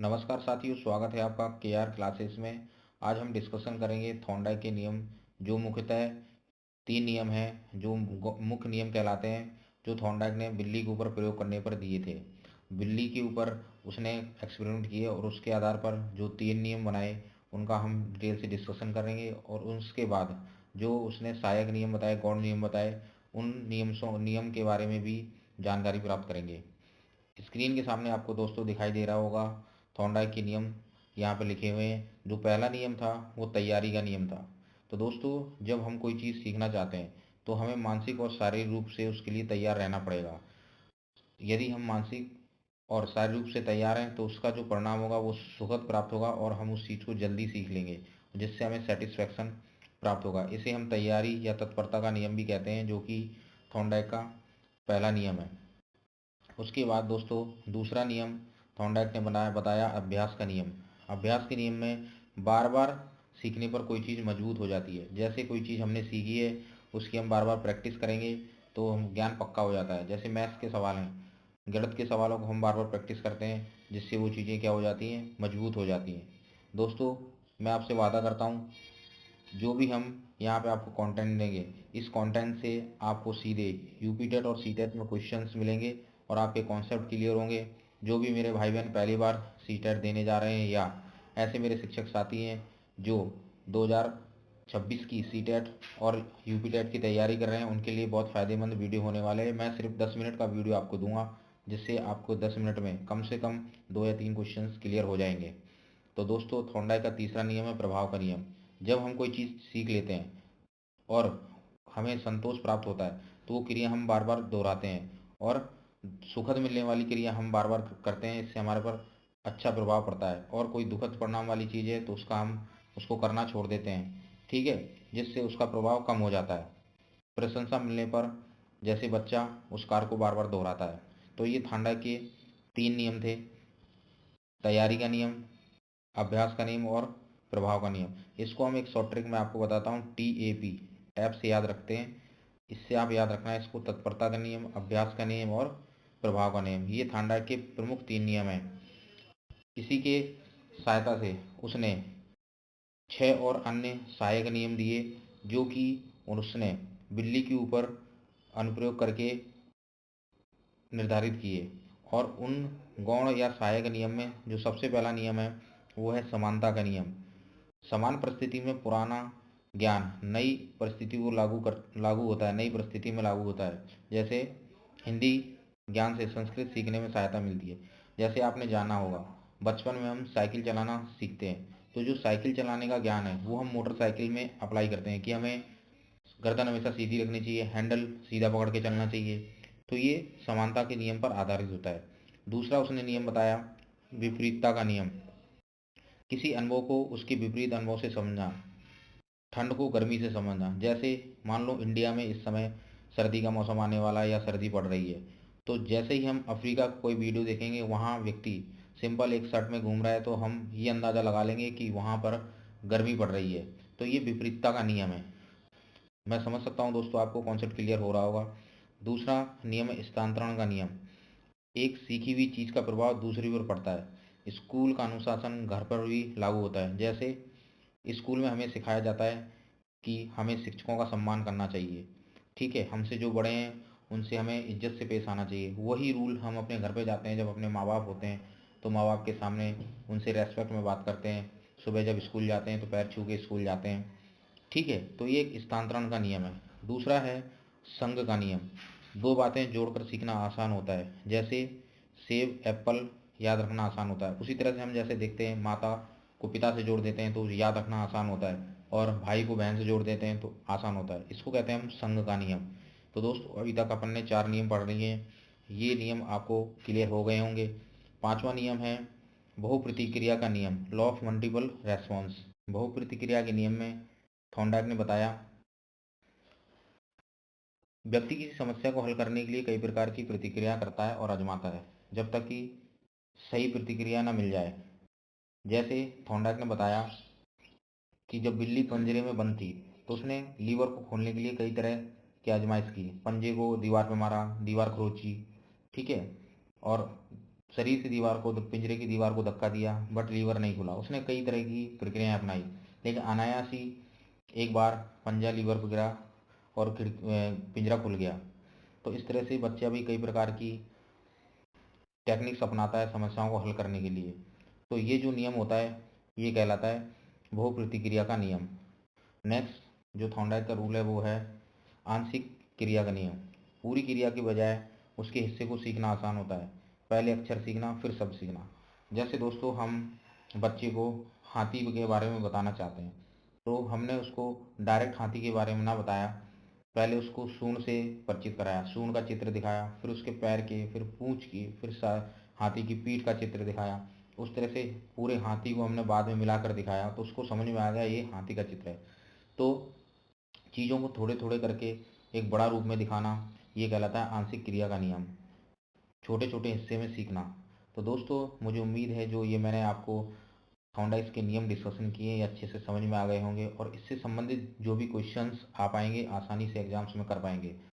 नमस्कार साथियों, स्वागत है आपका केआर क्लासेस में। आज हम डिस्कशन करेंगे थॉर्नडाइक के नियम, जो मुख्यतः तीन नियम हैं जो मुख्य नियम कहलाते हैं, जो थॉर्नडाइक ने बिल्ली के ऊपर प्रयोग करने पर दिए थे। बिल्ली के ऊपर उसने एक्सपेरिमेंट किए और उसके आधार पर जो तीन नियम बनाए उनका हम डिटेल से डिस्कशन करेंगे। और उसके बाद जो उसने सहायक नियम बताए, गौण नियम बताए, उन नियम के बारे में भी जानकारी प्राप्त करेंगे। स्क्रीन के सामने आपको दोस्तों दिखाई दे रहा होगा थॉर्नडाइक के नियम यहाँ पर लिखे हुए हैं। जो पहला नियम था वो तैयारी का नियम था। तो दोस्तों, जब हम कोई चीज़ सीखना चाहते हैं तो हमें मानसिक और शारीरिक रूप से उसके लिए तैयार रहना पड़ेगा। यदि हम मानसिक और शारीरिक रूप से तैयार हैं तो उसका जो परिणाम होगा वो सुखद प्राप्त होगा और हम उस चीज़ को जल्दी सीख लेंगे, जिससे हमें सेटिस्फैक्शन प्राप्त होगा। इसे हम तैयारी या तत्परता का नियम भी कहते हैं, जो कि थॉर्नडाइक का पहला नियम है। उसके बाद दोस्तों दूसरा नियम थॉर्नडाइक ने बताया अभ्यास का नियम। अभ्यास के नियम में बार बार सीखने पर कोई चीज़ मजबूत हो जाती है। जैसे कोई चीज़ हमने सीखी है, उसकी हम बार बार प्रैक्टिस करेंगे तो हम ज्ञान पक्का हो जाता है। जैसे मैथ्स के सवाल हैं, गणित के सवालों को हम बार बार प्रैक्टिस करते हैं, जिससे वो चीज़ें क्या हो जाती हैं, मजबूत हो जाती हैं। दोस्तों, मैं आपसे वादा करता हूँ, जो भी हम यहाँ पे आपको कंटेंट देंगे, इस कंटेंट से आपको सीधे यूपी टेट और सी टेट में क्वेश्चंस मिलेंगे और आपके कॉन्सेप्ट क्लियर होंगे। जो भी मेरे भाई बहन पहली बार सी टेट देने जा रहे हैं या ऐसे मेरे शिक्षक साथी हैं जो 2026 की सी टेट और यूपी टेट की तैयारी कर रहे हैं, उनके लिए बहुत फ़ायदेमंद वीडियो होने वाले हैं। मैं सिर्फ 10 मिनट का वीडियो आपको दूंगा, जिससे आपको 10 मिनट में कम से कम 2 या 3 क्वेश्चंस क्लियर हो जाएंगे। तो दोस्तों, थॉर्नडाइक का तीसरा नियम है प्रभाव का नियम। जब हम कोई चीज़ सीख लेते हैं और हमें संतोष प्राप्त होता है तो वो क्रिया हम बार बार दोहराते हैं, और सुखद मिलने वाली क्रिया हम बार बार करते हैं। इससे हमारे पर अच्छा प्रभाव पड़ता है, और कोई दुखद परिणाम वाली चीज़ है तो हम उसको करना छोड़ देते हैं, ठीक है, जिससे उसका प्रभाव कम हो जाता है। प्रशंसा मिलने पर जैसे बच्चा उस कार्य को बार बार दोहराता है। तो ये थॉर्नडाइक के तीन नियम थे: तैयारी का नियम, अभ्यास का नियम और प्रभाव का नियम। इसको हम एक शॉर्ट ट्रिक में आपको बताता हूँ, TAP, टैप से याद रखते हैं। इससे आप याद रखना है इसको: तत्परता का नियम, अभ्यास का नियम और प्रभाव का नियम। ये थॉर्नडाइक के प्रमुख तीन नियम हैं। इसी के सहायता से उसने 6 और अन्य सहायक नियम दिए, जो कि उसने बिल्ली के ऊपर अनुप्रयोग करके निर्धारित किए। और उन गौण या सहायक नियम में जो सबसे पहला नियम है वो है समानता का नियम। समान परिस्थिति में पुराना ज्ञान नई परिस्थिति को लागू होता है, नई परिस्थिति में लागू होता है। जैसे हिंदी ज्ञान से संस्कृत सीखने में सहायता मिलती है। जैसे आपने जाना होगा, बचपन में हम साइकिल चलाना सीखते हैं, तो जो साइकिल चलाने का ज्ञान है वो हम मोटरसाइकिल में अप्लाई करते हैं कि हमें गर्दन हमेशा सीधी रखनी चाहिए, हैंडल सीधा पकड़ के चलना चाहिए। तो ये समानता के नियम पर आधारित होता है। दूसरा उसने नियम बताया विपरीतता का नियम। किसी अनुभव को उसके विपरीत अनुभव से समझना, ठंड को गर्मी से समझना। जैसे मान लो इंडिया में इस समय सर्दी का मौसम आने वाला है या सर्दी पड़ रही है, तो जैसे ही हम अफ्रीका का कोई वीडियो देखेंगे, वहाँ व्यक्ति सिंपल एक शर्ट में घूम रहा है, तो हम ये अंदाज़ा लगा लेंगे कि वहाँ पर गर्मी पड़ रही है। तो ये विपरीतता का नियम है। मैं समझ सकता हूँ दोस्तों, आपको कॉन्सेप्ट क्लियर हो रहा होगा। दूसरा नियम है स्थानांतरण का नियम। एक सीखी हुई चीज़ का प्रभाव दूसरी पर पड़ता है। स्कूल का अनुशासन घर पर भी लागू होता है। जैसे स्कूल में हमें सिखाया जाता है कि हमें शिक्षकों का सम्मान करना चाहिए, ठीक है, हमसे जो बड़े हैं उनसे हमें इज्जत से पेश आना चाहिए। वही रूल हम अपने घर पे जाते हैं, जब अपने माँ बाप होते हैं तो माँ बाप के सामने उनसे रेस्पेक्ट में बात करते हैं। सुबह जब स्कूल जाते हैं तो पैर छू के स्कूल जाते हैं, ठीक है। तो ये एक स्थानांतरण का नियम है। दूसरा है संघ का नियम। दो बातें जोड़कर सीखना आसान होता है। जैसे सेब एप्पल याद रखना आसान होता है, उसी तरह से हम जैसे देखते हैं माता को पिता से जोड़ देते हैं तो याद रखना आसान होता है, और भाई को बहन से जोड़ देते हैं तो आसान होता है। इसको कहते हैं हम संघ का नियम। तो दोस्तों, अभी तक अपन ने 4 नियम पढ़ लिए हैं। ये नियम आपको क्लियर हो गए होंगे। पांचवा नियम है बहुप्रतिक्रिया का नियम, लॉ ऑफ मल्टीपल रेस्पॉन्स। बहुप्रतिक्रिया के नियम में थॉर्नडाइक ने बताया व्यक्ति किसी समस्या को हल करने के लिए कई प्रकार की प्रतिक्रिया करता है और आजमाता है, जब तक कि सही प्रतिक्रिया न मिल जाए। जैसे थॉर्नडाइक ने बताया कि जब बिल्ली पंजरे में बंद थी तो उसने लीवर को खोलने के लिए कई तरह की आजमाइश की। पंजे को दीवार पर मारा, दीवार खरोंची, ठीक है, और शरीर से पिंजरे की दीवार को धक्का दिया बट लीवर नहीं खुला। उसने कई तरह की प्रक्रियाएं अपनाई, लेकिन अनायास ही एक बार पंजा लीवर पर गिरा और पिंजरा खुल गया। तो इस तरह से बच्चा भी कई प्रकार की टेक्निक्स अपनाता है समस्याओं को हल करने के लिए। तो ये जो नियम होता है ये कहलाता है बहु प्रतिक्रिया का नियम। नेक्स्ट जो थॉर्नडाइक का रूल है वो है आंशिक क्रिया का नियम। पूरी क्रिया की बजाय उसके हिस्से को सीखना आसान होता है। पहले अक्षर सीखना फिर शब्द सीखना। जैसे दोस्तों हम बच्चे को हाथी के बारे में बताना चाहते हैं, तो हमने उसको डायरेक्ट हाथी के बारे में ना बताया, पहले उसको सूंड से परिचित कराया, सूंड का चित्र दिखाया, फिर उसके पैर के, फिर पूंछ की, फिर हाथी की पीठ का चित्र दिखाया। उस तरह से पूरे हाथी को हमने बाद में मिलाकर दिखाया तो उसको समझ में आ गया ये हाथी का चित्र है। तो चीज़ों को थोड़े थोड़े करके एक बड़ा रूप में दिखाना ये कहलाता है आंशिक क्रिया का नियम, छोटे छोटे हिस्से में सीखना। तो दोस्तों मुझे उम्मीद है जो ये मैंने आपको थॉर्नडाइक के नियम डिस्कशन किए ये अच्छे से समझ में आ गए होंगे और इससे संबंधित जो भी क्वेश्चंस आ पाएंगे आसानी से एग्जाम्स में कर पाएंगे।